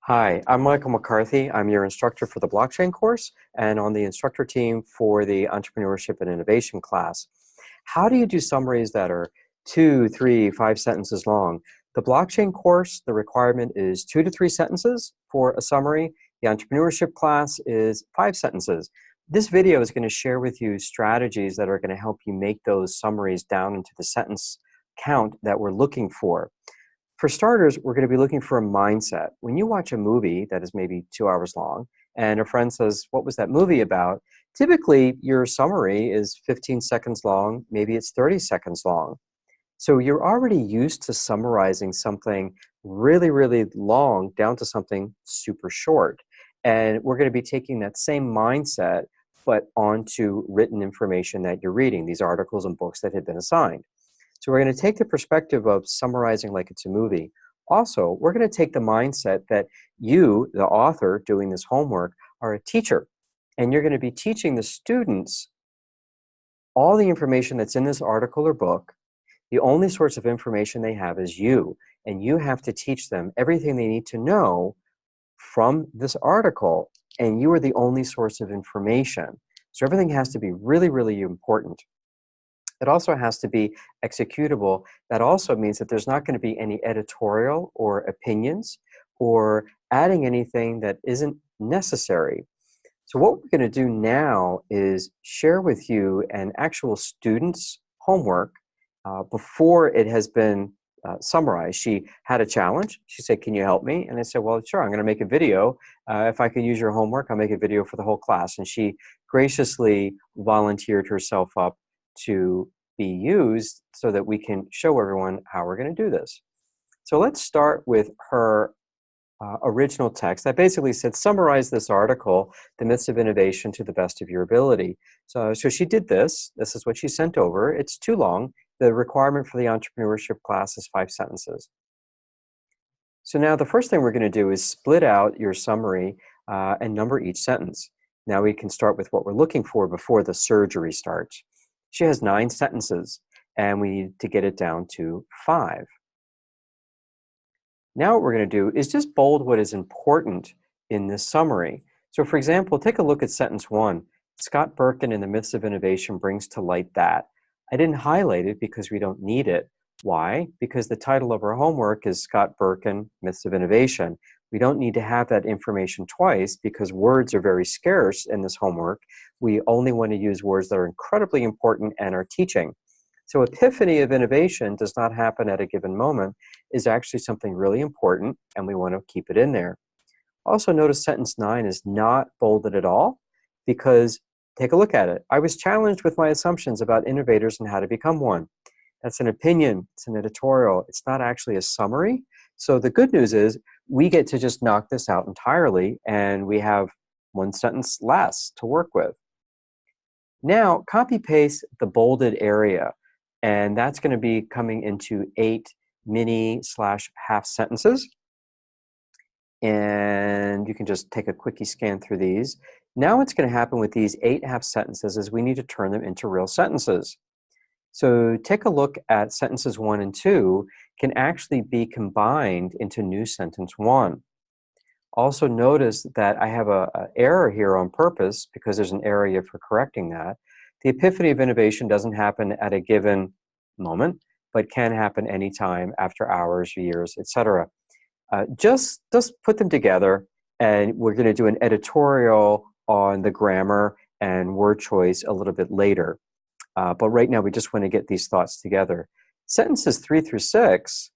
Hi, I'm Michael McCarthy. I'm your instructor for the blockchain course and on the instructor team for the entrepreneurship and innovation class. How do you do summaries that are 2, 3, 5 sentences long? The blockchain course, the requirement is 2 to 3 sentences for a summary. The entrepreneurship class is 5 sentences. This video is going to share with you strategies that are going to help you make those summaries down into the sentence count that we're looking for. For starters, we're going to be looking for a mindset. When you watch a movie that is maybe 2 hours long and a friend says, "What was that movie about?" Typically, your summary is 15 seconds long, maybe it's 30 seconds long. So you're already used to summarizing something really, really long down to something super short. And we're going to be taking that same mindset, but onto written information that you're reading, these articles and books that have been assigned. So we're going to take the perspective of summarizing like it's a movie. Also, we're going to take the mindset that you, the author doing this homework, are a teacher. And you're going to be teaching the students all the information that's in this article or book. The only source of information they have is you. And you have to teach them everything they need to know from this article. And you are the only source of information. So everything has to be really, really important. It also has to be executable. That also means that there's not going to be any editorial or opinions or adding anything that isn't necessary. So what we're going to do now is share with you an actual student's homework before it has been summarized. She had a challenge. She said, "Can you help me?" And I said, "Well, sure, I'm going to make a video. If I could use your homework, I'll make a video for the whole class." And she graciously volunteered herself up to be used so that we can show everyone how we're going to do this. So let's start with her original text that basically said, "Summarize this article, The Myths of Innovation, to the best of your ability." So she did this. This is what she sent over. It's too long. The requirement for the entrepreneurship class is 5 sentences. So now the first thing we're going to do is split out your summary and number each sentence. Now we can start with what we're looking for before the surgery starts. She has 9 sentences, and we need to get it down to 5. Now what we're going to do is just bold what is important in this summary. So for example, take a look at sentence 1. Scott Birkin and the Myths of Innovation brings to light that. I didn't highlight it because we don't need it. Why? Because the title of our homework is Scott Birkin, Myths of Innovation. We don't need to have that information twice because words are very scarce in this homework. We only want to use words that are incredibly important and are teaching. So epiphany of innovation does not happen at a given moment, is actually something really important, and we want to keep it in there. Also notice sentence 9 is not bolded at all because take a look at it. I was challenged with my assumptions about innovators and how to become one. That's an opinion, it's an editorial, it's not actually a summary. So the good news is we get to just knock this out entirely and we have 1 sentence less to work with. Now copy paste the bolded area, and that's going to be coming into 8 mini/half sentences. And you can just take a quickie scan through these. Now what's going to happen with these 8 half sentences is we need to turn them into real sentences. So take a look at sentences 1 and 2 can actually be combined into new sentence 1. Also notice that I have an error here on purpose because there's an area for correcting that. The epiphany of innovation doesn't happen at a given moment, but can happen anytime, after hours, years, etc. Just put them together, and we're going to do an editorial on the grammar and word choice a little bit later. But right now, we just want to get these thoughts together. Sentences 3 through 6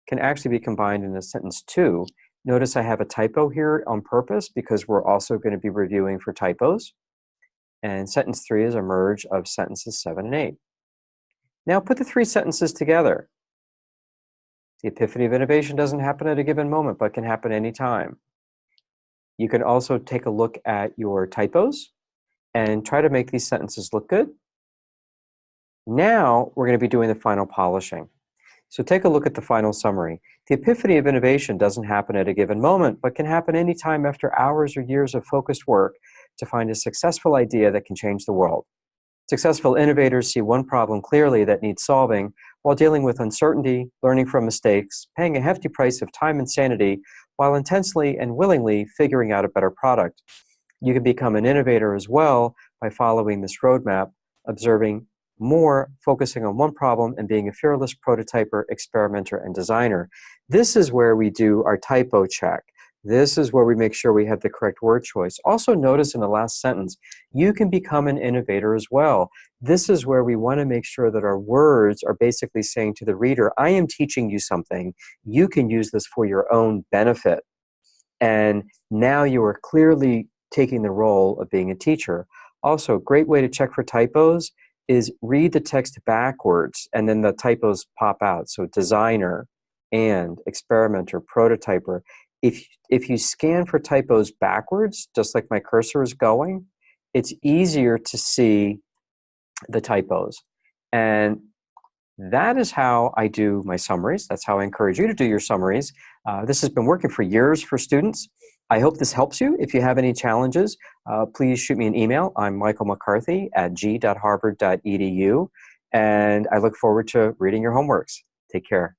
can actually be combined into sentence 2. Notice I have a typo here on purpose because we're also going to be reviewing for typos. And sentence 3 is a merge of sentences 7 and 8. Now put the 3 sentences together. The epiphany of innovation doesn't happen at a given moment, but can happen anytime. You can also take a look at your typos and try to make these sentences look good. Now we're going to be doing the final polishing. So take a look at the final summary. The epiphany of innovation doesn't happen at a given moment, but can happen anytime after hours or years of focused work to find a successful idea that can change the world. Successful innovators see one problem clearly that needs solving while dealing with uncertainty, learning from mistakes, paying a hefty price of time and sanity, while intensely and willingly figuring out a better product. You can become an innovator as well by following this roadmap, observing more, focusing on one problem, and being a fearless prototyper, experimenter, and designer. This is where we do our typo check. This is where we make sure we have the correct word choice. Also notice in the last sentence, you can become an innovator as well. This is where we want to make sure that our words are basically saying to the reader, I am teaching you something. You can use this for your own benefit. And now you are clearly taking the role of being a teacher. Also, a great way to check for typos is read the text backwards, and then the typos pop out. So designer and experimenter, prototyper. If you scan for typos backwards, just like my cursor is going, it's easier to see the typos. And that is how I do my summaries. That's how I encourage you to do your summaries. This has been working for years for students. I hope this helps you. If you have any challenges, please shoot me an email. I'm Michael McCarthy at g.harvard.edu, and I look forward to reading your homeworks. Take care.